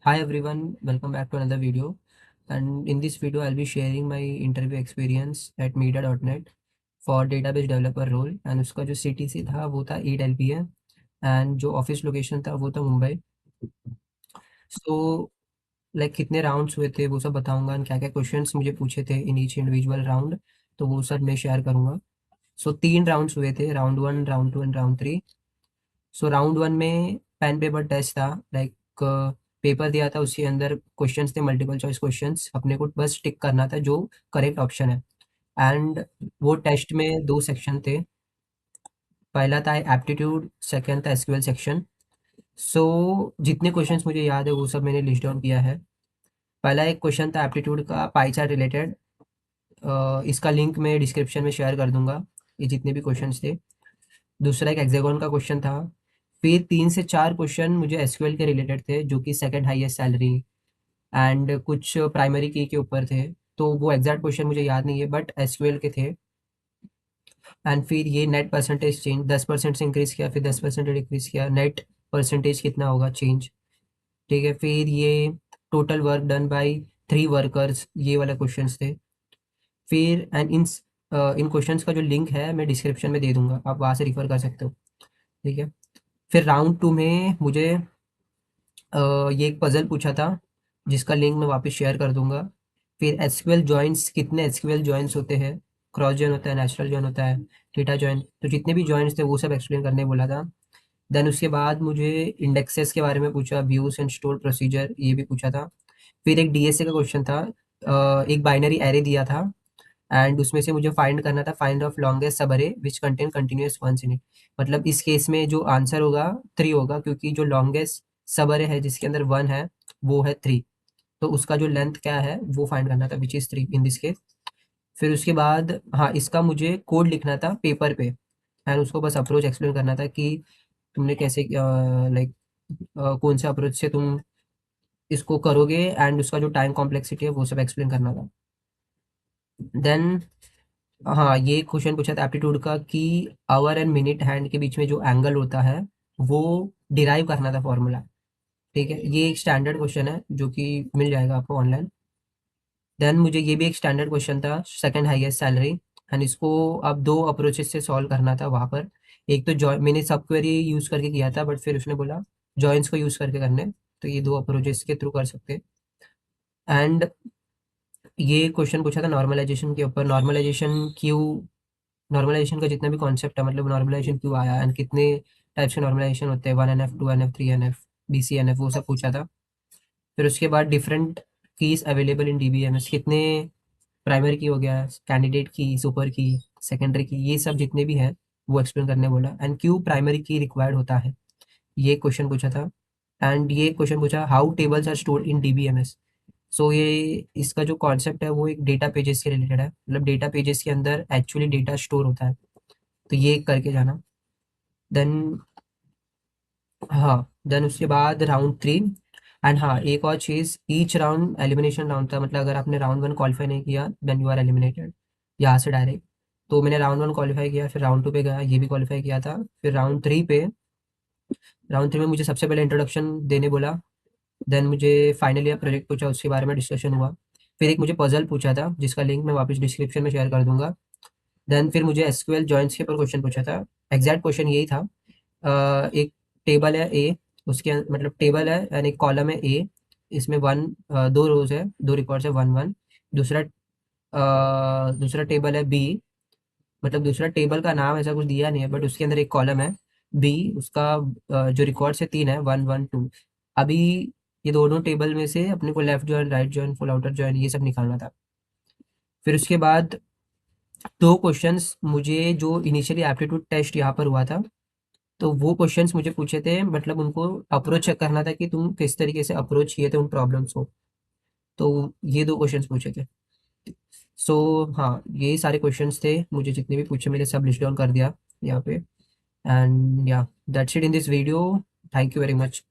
Hi everyone, welcome back to another video. And in this video, I'll be sharing my interview experience at Media.net for database developer role. And उसका जो CTC था वो था EDLP है, and जो office location था वो था मुंबई. So लाइक कितने राउंड्स हुए थे वो सब बताऊंगा, और क्या क्या क्वेश्चंस मुझे पूछे थे इन ईच इंडिविजुअल राउंड, तो वो सब मैं शेयर करूंगा. सो 3 राउंड्स हुए थे, round 1, round 2 and round 3. So round 1 में पेन पेपर टेस्ट था. लाइक पेपर दिया था, उसके अंदर क्वेश्चंस थे, मल्टीपल चॉइस क्वेश्चंस. अपने को बस टिक करना था जो करेक्ट ऑप्शन है. एंड वो टेस्ट में 2 सेक्शन थे. पहला था एप्टीट्यूड, सेकंड था एसक्यूएल सेक्शन. सो जितने क्वेश्चंस मुझे याद है वो सब मैंने लिस्ट डाउन किया है. पहला एक क्वेश्चन था एप्टीट्यूड का, पाई चार्ट रिलेटेड. इसका लिंक मैं डिस्क्रिप्शन में शेयर कर दूंगा, ये जितने भी क्वेश्चंस थे. दूसरा एक हेक्सागोन का क्वेश्चन था. फिर 3 से 4 क्वेश्चन मुझे एसक्यूएल के रिलेटेड थे, जो कि सेकंड हाईएस्ट सैलरी एंड कुछ प्राइमरी की के ऊपर थे. तो वो एग्जैक्ट क्वेश्चन मुझे याद नहीं है, बट एसक्यूएल के थे. एंड फिर ये नेट परसेंटेज चेंज 10% से इंक्रीज किया, फिर 10% डिक्रीज किया, नेट परसेंटेज कितना होगा चेंज. ठीक है. फिर ये total work done by 3 workers, ये वाला क्वेश्चन थे. फिर एंड इन क्वेश्चंस का जो लिंक है मैं डिस्क्रिप्शन में दे दूंगा, आप वहाँ से रिफर कर सकते हो. ठीक है. फिर राउंड 2 में मुझे ये एक पजल पूछा था, जिसका लिंक मैं वापस शेयर कर दूंगा. फिर एसक्यूएल जॉइंट्स, कितने एसक्यूएल जॉइंट्स होते हैं, क्रॉस जॉइन होता है, नेचुरल जॉइन होता है, थीटा जॉइन, तो जितने भी जॉइंट्स थे वो सब एक्सप्लेन करने बोला था. देन उसके बाद मुझे इंडेक्सेस के बारे में पूछा, व्यूज एंड स्टोर प्रोसीजर, ये भी पूछा था. फिर एक डीएसए का क्वेश्चन था. एक बाइनरी एरे दिया था, एंड उसमें से मुझे फाइंड करना था, find of longest subarray which contain continuous ones in it. मतलब इस केस में जो आंसर होगा 3 होगा, क्योंकि जो लॉन्गेस्ट सब अरे है जिसके अंदर 1 है वो है 3. तो उसका जो लेंथ क्या है वो फाइंड करना था, which is 3 in this case. फिर उसके बाद हाँ, इसका मुझे कोड लिखना था पेपर पे, एंड उसको बस अप्रोच एक्सप्लेन करना था कि तुमने कैसे लाइक कौन से अप्रोच से तुम इसको करोगे, एंड उसका जो टाइम कॉम्प्लेक्सिटी है वो सब एक्सप्लेन करना था. देन हाँ, ये क्वेश्चन पूछा था एप्टीट्यूड का कि आवर एंड मिनट हैंड के बीच में जो एंगल होता है वो डिराइव करना था फॉर्मूला. ठीक है. ये एक स्टैंडर्ड क्वेश्चन है जो कि मिल जाएगा आपको ऑनलाइन. देन मुझे ये भी एक स्टैंडर्ड क्वेश्चन था, सेकंड हाईएस्ट सैलरी, एंड इसको अब 2 अप्रोचेस से सॉल्व करना था वहाँ पर. एक तो जॉइन मैंने सब क्वेरी यूज़ करके किया था, बट फिर उसने बोला जॉइंस को यूज़ करके करने, तो ये 2 अप्रोचेस के थ्रू कर सकते हैं. एंड ये क्वेश्चन पूछा था नॉर्मलाइजेशन के ऊपर, नॉर्मलाइजेशन का जितना भी कॉन्सेप्ट है, मतलब नॉर्मलाइजेशन क्यों आया, एंड कितने टाइप्स के नॉर्मलाइजेशन होते हैं, 1NF, 2NF, 3NF, BCNF, वो सब पूछा था. फिर उसके बाद different keys available in DBMS, कितने प्राइमरी की हो गया, कैंडिडेट की, सुपर की, सेकेंडरी की, ये सब जितने भी हैं वो एक्सप्लेन करने बोला. एंड क्यों प्राइमरी की रिक्वायर्ड होता है, ये क्वेश्चन पूछा था. एंड ये क्वेश्चन पूछा how tables are stored in DBMS. So ये इसका जो कॉन्सेप्ट है वो एक डेटा पेजेस के रिलेटेड है, मतलब डेटा पेजेस के अंदर एक्चुअली डेटा स्टोर होता है, तो ये करके जाना. देन हाँ, देन उसके बाद राउंड 3. एंड हाँ, एक और चीज़, ईच राउंड एलिमिनेशन राउंड था, मतलब अगर आपने राउंड 1 क्वालिफाई नहीं किया देन यू आर एलिमिनेटेड यहाँ से डायरेक्ट. तो मैंने राउंड 1 क्वालिफाई किया, फिर राउंड 2 पे गया, ये भी क्वालिफाई किया था. फिर राउंड 3 में मुझे सबसे पहले इंट्रोडक्शन देने बोला. देन मुझे फाइनल ईयर प्रोजेक्ट पूछा, उसके बारे में डिस्कशन हुआ. फिर एक मुझे पजल पूछा था जिसका लिंक मैं वापस डिस्क्रिप्शन में शेयर कर दूंगा. देन फिर मुझे एसक्यूएल जॉइंट्स के ऊपर क्वेश्चन पूछा था. एग्जैक्ट क्वेश्चन यही था. एक टेबल है ए, उसके मतलब टेबल है एंड एक कॉलम है ए. इसमें 2 रोज है, 2 रिकॉर्ड्स है, 1 1. दूसरा दूसरा टेबल है बी, मतलब दूसरा टेबल का नाम ऐसा कुछ दिया नहीं है, बट उसके अंदर एक कॉलम है बी. उसका जो रिकॉर्ड्स है 3 है, 1 1 2. अभी ये दोनों टेबल में से अपने को left join, right join, full outer join, ये सब निकालना था. फिर उसके बाद 2 क्वेश्चंस मुझे जो इनिशियली एप्टीट्यूड टेस्ट यहाँ पर हुआ था, तो वो क्वेश्चंस मुझे पूछे थे, मतलब उनको अप्रोच चेक करना था कि तुम किस तरीके से अप्रोच किए थे उन प्रॉब्लम्स को. तो ये 2 क्वेश्चंस पूछे थे. सो हाँ, ये सारे क्वेश्चंस थे, मुझे जितने भी पूछे मैंने सब लिस्ट डाउन कर दिया यहाँ पे. एंड या that's it in this video. Thank you very much.